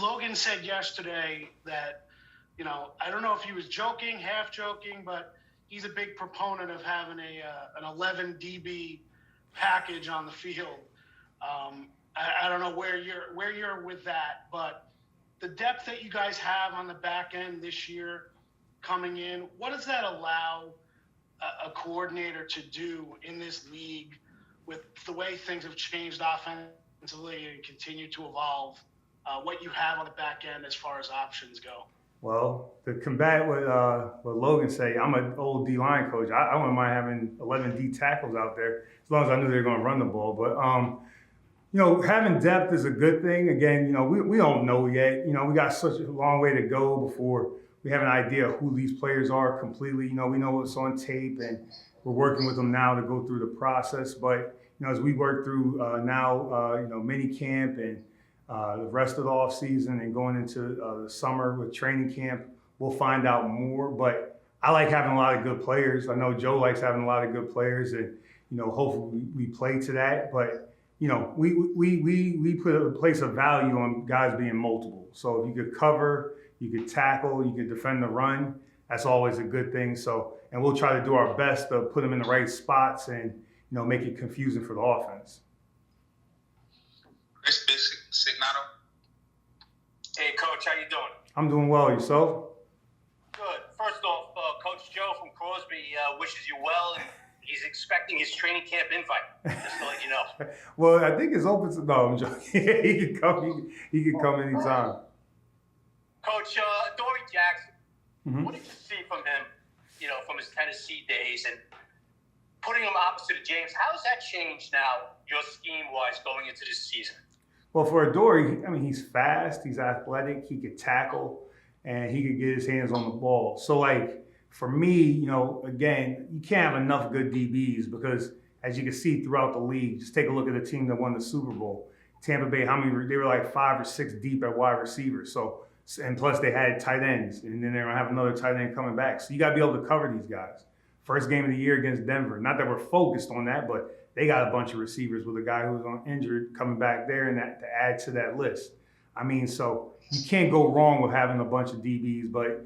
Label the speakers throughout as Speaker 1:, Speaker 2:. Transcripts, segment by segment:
Speaker 1: Logan said yesterday that, I don't know if he was joking, half joking, but he's a big proponent of having an 11 DB package on the field. I don't know where you're with that, but the depth that you guys have on the back end this year coming in, what does that allow a coordinator to do in this league with the way things have changed offensively and continue to evolve? What you have on the back end as far as options go.
Speaker 2: Well, to combat what Logan say, I'm an old D line coach. I wouldn't mind having 11 D tackles out there as long as I knew they were going to run the ball. But having depth is a good thing. Again, we don't know yet. We got such a long way to go before we have an idea of who these players are completely. We know what's on tape, and we're working with them now to go through the process. But as we work through mini camp and the rest of the off season and going into the summer with training camp, we'll find out more. But I like having a lot of good players. I know Joe likes having a lot of good players, and hopefully we play to that. But we put a place of value on guys being multiple. So if you could cover, you could tackle, you could defend the run, that's always a good thing. So, and we'll try to do our best to put them in the right spots and make it confusing for the offense.
Speaker 3: Chris Signato.
Speaker 4: Hey, Coach, how you doing?
Speaker 2: I'm doing well. Yourself?
Speaker 4: Good. First off, Coach Joe from Crosby wishes you well, and he's expecting his training camp invite, just to let you know.
Speaker 2: Well, I think it's open to no, I'm joking. He can come. He can come anytime.
Speaker 4: Coach, Adoree Jackson,
Speaker 2: Mm-hmm.
Speaker 4: what did you see from him, from his Tennessee days, and putting him opposite of James? How has that changed now, your scheme-wise, going into this season?
Speaker 2: Well, for Adoree, he's fast, he's athletic, he could tackle, and he could get his hands on the ball. So, for me, again, you can't have enough good DBs because, as you can see throughout the league, just take a look at the team that won the Super Bowl. Tampa Bay, they were like 5 or 6 deep at wide receivers. So, and plus they had tight ends, and then they're going to have another tight end coming back. So you got to be able to cover these guys. First game of the year against Denver. Not that we're focused on that, but they got a bunch of receivers with a guy who was on injured coming back there and that to add to that list. So you can't go wrong with having a bunch of DBs, but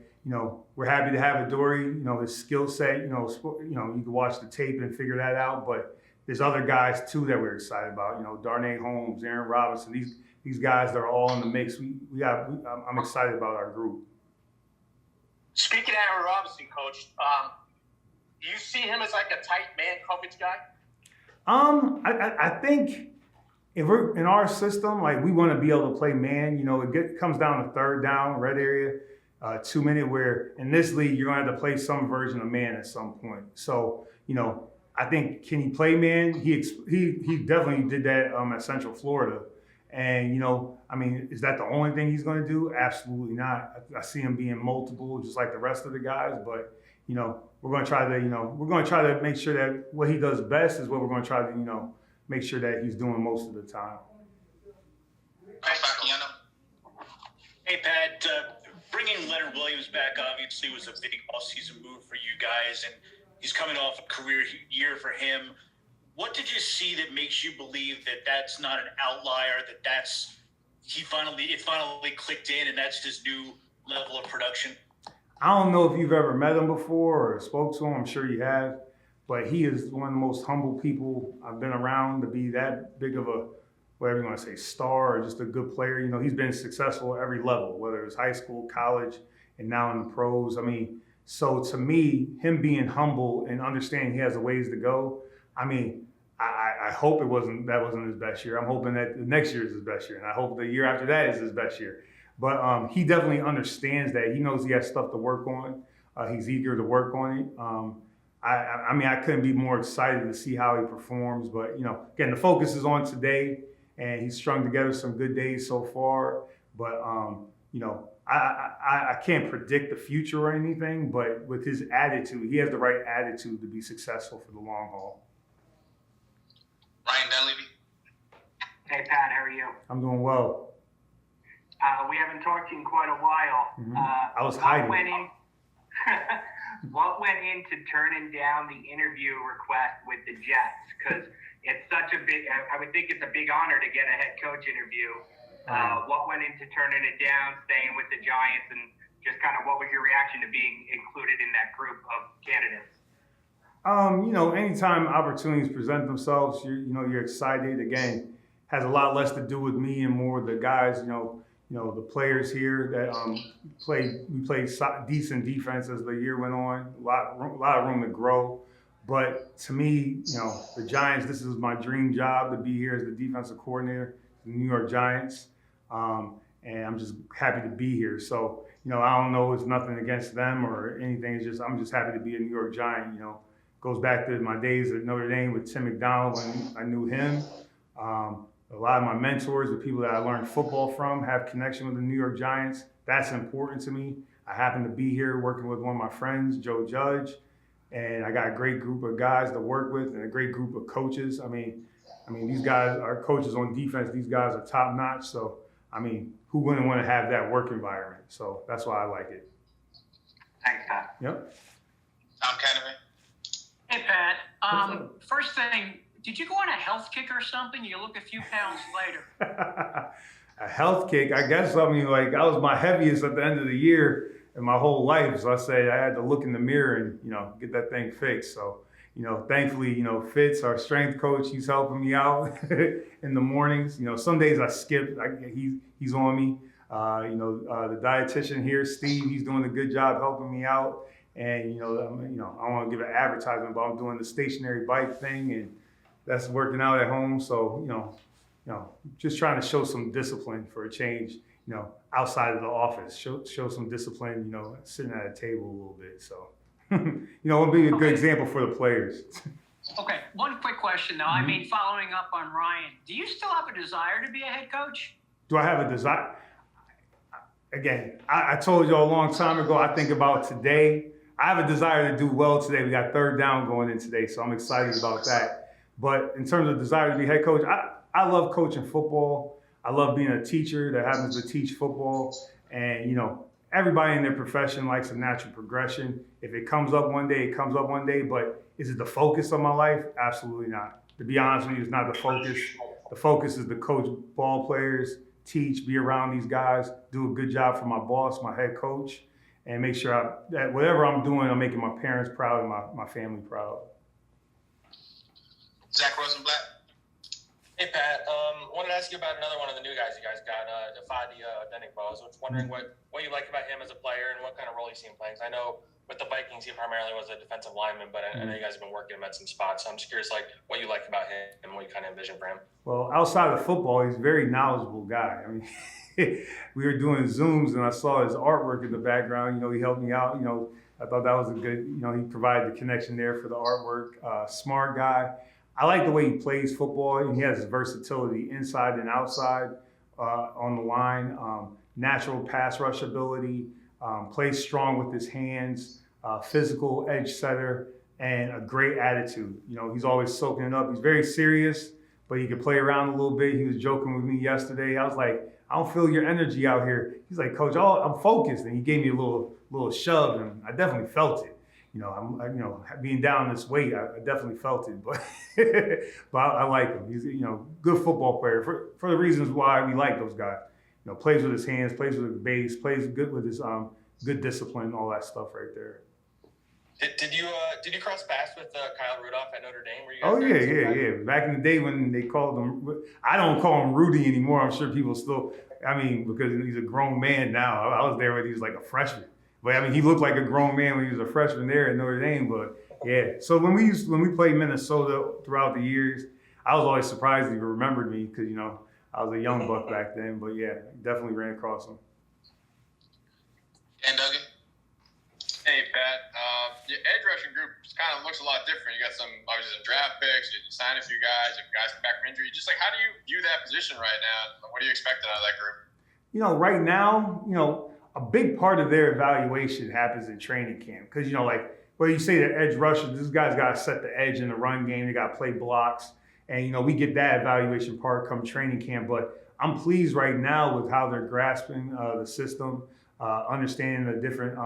Speaker 2: we're happy to have Adoree. His skill set. You can watch the tape and figure that out. But there's other guys too that we're excited about. Darnay Holmes, Aaron Robinson. These guys that are all in the mix. I'm excited about our group.
Speaker 4: Speaking of Aaron Robinson, Coach, do you see him as like a tight man coverage guy?
Speaker 2: I think if we're in our system, we want to be able to play man. It comes down to third down, red area, 2 minute. Where in this league, you're going to have to play some version of man at some point. So I think can he play man? He definitely did that at Central Florida. And is that the only thing he's going to do? Absolutely not. I see him being multiple, just like the rest of the guys. But we're going to try to make sure that what he does best is what we're going to try to make sure that he's doing most of the time.
Speaker 5: Hey Pat, bringing Leonard Williams back obviously was a big off-season move for you guys, and he's coming off a career year for him. What did you see that makes you believe that that's not an outlier, it finally clicked in and that's his new level of production?
Speaker 2: I don't know if you've ever met him before or spoke to him. I'm sure you have. But he is one of the most humble people I've been around to be that big of a, whatever you want to say, star or just a good player. He's been successful at every level, whether it was high school, college, and now in the pros. So to me, him being humble and understanding he has a ways to go, I hope that wasn't his best year. I'm hoping that the next year is his best year, and I hope the year after that is his best year. But he definitely understands that. He knows he has stuff to work on. He's eager to work on it. I couldn't be more excited to see how he performs. But again, the focus is on today, and he's strung together some good days so far. But I can't predict the future or anything. But with his attitude, he has the right attitude to be successful for the long haul.
Speaker 3: Ryan Dunleavy.
Speaker 6: Hey, Pat, how are you?
Speaker 2: I'm doing well.
Speaker 6: We haven't talked in quite a while.
Speaker 2: Mm-hmm. I was hiding.
Speaker 6: What went into turning down the interview request with the Jets? Because it's such a big, I would think it's a big honor to get a head coach interview. What went into turning it down, staying with the Giants, and just kind of what was your reaction to being included in that group of candidates?
Speaker 2: Anytime opportunities present themselves, you're excited. Again, has a lot less to do with me and more the guys, the players here that we played decent defense as the year went on. A lot of room to grow. But to me, the Giants, this is my dream job to be here as the defensive coordinator, the New York Giants. And I'm just happy to be here. So, I don't know, it's nothing against them or anything. It's just, I'm just happy to be a New York Giant. Goes back to my days at Notre Dame with Tim McDonald when I knew him. A lot of my mentors, the people that I learned football from, have connection with the New York Giants. That's important to me. I happen to be here working with one of my friends, Joe Judge, and I got a great group of guys to work with and a great group of coaches. I mean, these guys are coaches on defense. These guys are top notch. So, who wouldn't want to have that work environment? So that's why I like it.
Speaker 6: Thanks, Pat.
Speaker 2: Yep.
Speaker 3: Tom Canavan.
Speaker 7: Hey, Pat. First thing, did you go on a health kick or something? You look a few pounds later.
Speaker 2: A health kick, I guess. I was my heaviest at the end of the year in my whole life. So I said I had to look in the mirror and, get that thing fixed. So, thankfully, Fitz, our strength coach, he's helping me out in the mornings. Some days I skip. He's on me. The dietitian here, Steve, he's doing a good job helping me out. And, I don't want to give an advertisement, but I'm doing the stationary bike thing, and that's working out at home. So, just trying to show some discipline for a change, outside of the office, show some discipline, sitting at a table a little bit. So, it'll be a good example for the players.
Speaker 7: Okay, one quick question, though. Following up on Ryan, do you still have a desire to be a head coach?
Speaker 2: Do I have a desire? Again, I told you a long time ago, I think about today. I have a desire to do well today. We got third down going in today, so I'm excited about that. But in terms of desire to be head coach, I love coaching football. I love being a teacher that happens to teach football. And, everybody in their profession likes a natural progression. If it comes up one day, it comes up one day. But is it the focus of my life? Absolutely not. To be honest with you, it's not the focus. The focus is to coach ball players, teach, be around these guys, do a good job for my boss, my head coach, and make sure that whatever I'm doing, I'm making my parents proud and my family proud.
Speaker 3: Zach Rosenblatt.
Speaker 8: Hey, Pat. Wanted to ask you about another one of the new guys you guys got, Fadi Denigbo. I was wondering what you like about him as a player and what kind of role you see him playing. I know with the Vikings, he primarily was a defensive lineman, but I know you guys have been working him at some spots. So I'm just curious, what you like about him and what you kind of envision for him. Well,
Speaker 2: outside of football, he's a very knowledgeable guy. We were doing Zooms and I saw his artwork in the background. He helped me out. I thought that was a good, he provided the connection there for the artwork. Smart guy. I like the way he plays football, and he has versatility inside and outside on the line. Natural pass rush ability, plays strong with his hands, physical edge setter, and a great attitude. He's always soaking it up. He's very serious, but he can play around a little bit. He was joking with me yesterday. I was like, I don't feel your energy out here. He's like, Coach, I'm focused. And he gave me a little shove, and I definitely felt it. Being down this weight, I definitely felt it, but but I like him. He's good football player for the reasons why we like those guys. Plays with his hands, plays with his base, plays good with his good discipline, all that stuff right there.
Speaker 8: Did you cross paths with Kyle Rudolph at Notre Dame? Were you
Speaker 2: Oh yeah. Back in the day when they called him, I don't call him Rudy anymore. I'm sure people still, because he's a grown man now. I was there when he was like a freshman. But he looked like a grown man when he was a freshman there at Notre Dame. But yeah, so when we played Minnesota throughout the years, I was always surprised he remembered me because I was a young buck back then. But yeah, definitely ran across him.
Speaker 3: And Duggan.
Speaker 9: Hey Pat, your edge rushing group kind of looks a lot different. You got obviously some draft picks. You signed a few guys. If guys come back from injury, just how do you view that position right now? What are you expecting out of that group?
Speaker 2: Right now, a big part of their evaluation happens in training camp because, you say the edge rushers, this guy's got to set the edge in the run game. They got to play blocks. And, we get that evaluation part come training camp. But I'm pleased right now with how they're grasping the system, understanding the different,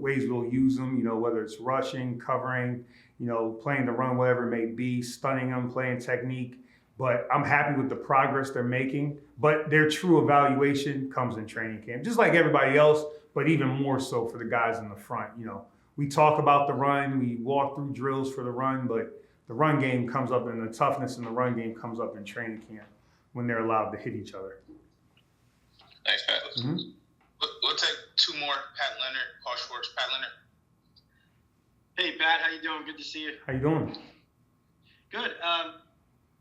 Speaker 2: ways we'll use them, whether it's rushing, covering, playing the run, whatever it may be, stunning them, playing technique. but I'm happy with the progress they're making. But their true evaluation comes in training camp, just like everybody else, but even more so for the guys in the front. You know, we talk about the run, we walk through drills for the run, but the run game comes up, and the toughness in the run game comes up in training camp when they're allowed to hit each other.
Speaker 9: Thanks, Pat.
Speaker 2: Mm-hmm.
Speaker 3: We'll take two more. Pat Leonard, Paul Schwartz. Pat Leonard.
Speaker 10: Hey, Pat, how you doing? Good to see you.
Speaker 2: How you doing?
Speaker 10: Good.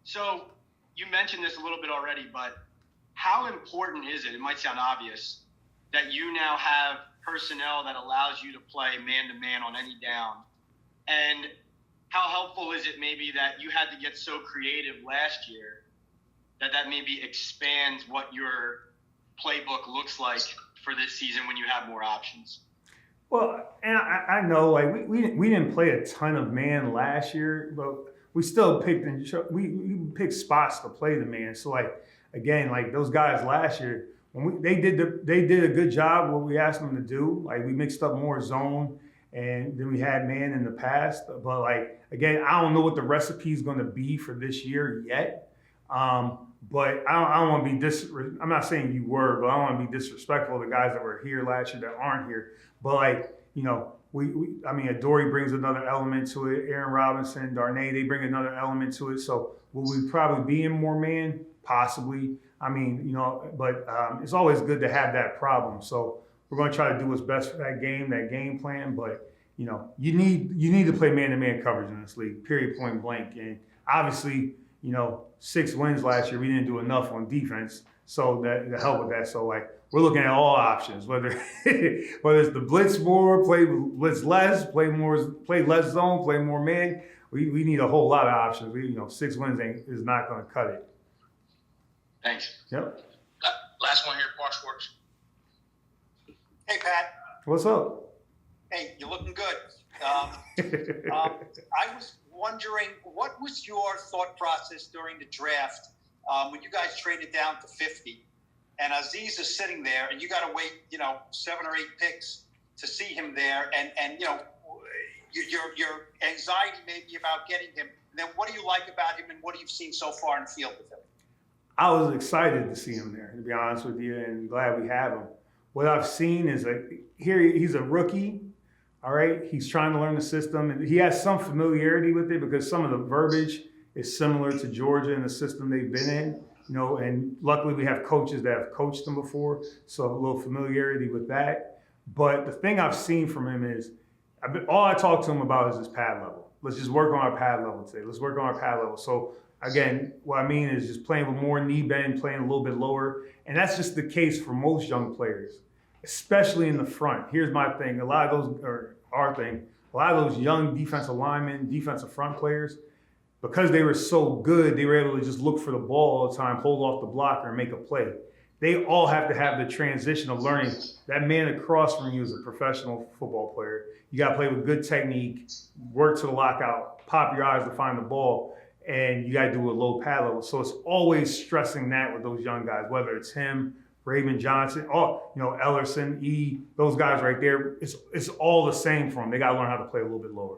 Speaker 10: So you mentioned this a little bit already, but how important is it? It might sound obvious that you now have personnel that allows you to play man-to-man on any down. And how helpful is it maybe that you had to get so creative last year that maybe expands what your playbook looks like for this season when you have more options?
Speaker 2: Well, and I know, like, we didn't play a ton of man last year, but we still we picked spots to play the man. So, like, again, like those guys last year, when they did a good job what we asked them to do. Like, we mixed up more zone and then we had man in the past. But, like, again, I don't know what the recipe is going to be for this year yet. But I don't want to be I'm not saying you were, but I don't want to be disrespectful to the guys that were here last year that aren't here. But, like, you know, I mean, Adoree brings another element to it. Aaron Robinson, Darnay, they bring another element to it. So will we probably be in more man? Possibly. I mean, you know, but it's always good to have that problem. So we're going to try to do what's best for that game plan. But, you know, you need to play man-to-man coverage in this league, period, point blank. And obviously, you know, 6 wins last year, we didn't do enough on defense. So that to help with that. So, like, we're looking at all options, whether it's the blitz more, play blitz less, play less zone, play more man. We need a whole lot of options. 6 wins is not going to cut it.
Speaker 10: Thanks.
Speaker 2: Yep.
Speaker 3: Last one here, Paul Schwartz.
Speaker 11: Hey, Pat.
Speaker 2: What's up?
Speaker 11: Hey, you're looking good. I was wondering, what was your thought process during the draft when you guys traded down to 50? And Aziz is sitting there, and you got to wait, 7 or 8 picks to see him there, and your anxiety maybe about getting him. And then what do you like about him, and what have you seen so far in the field with him?
Speaker 2: I was excited to see him there, to be honest with you, and glad we have him. What I've seen is he's a rookie. All right, he's trying to learn the system, and he has some familiarity with it because some of the verbiage is similar to Georgia and the system they've been in. And luckily we have coaches that have coached them before, so a little familiarity with that. But the thing I've seen from him is, all I talk to him about is his pad level. Let's just work on our pad level today. Let's work on our pad level. So again, what I mean is just playing with more knee bend, playing a little bit lower. And that's just the case for most young players, especially in the front. Here's my thing. A lot of those young defensive linemen, defensive front players, because they were so good, they were able to just look for the ball all the time, hold off the blocker, and make a play. They all have to have the transition of learning that man across from you is a professional football player. You got to play with good technique, work to the lockout, pop your eyes to find the ball, and you got to do a low pad level. So it's always stressing that with those young guys, whether it's him, Raven Johnson, Ellerson, those guys right there. It's all the same for them. They got to learn how to play a little bit lower.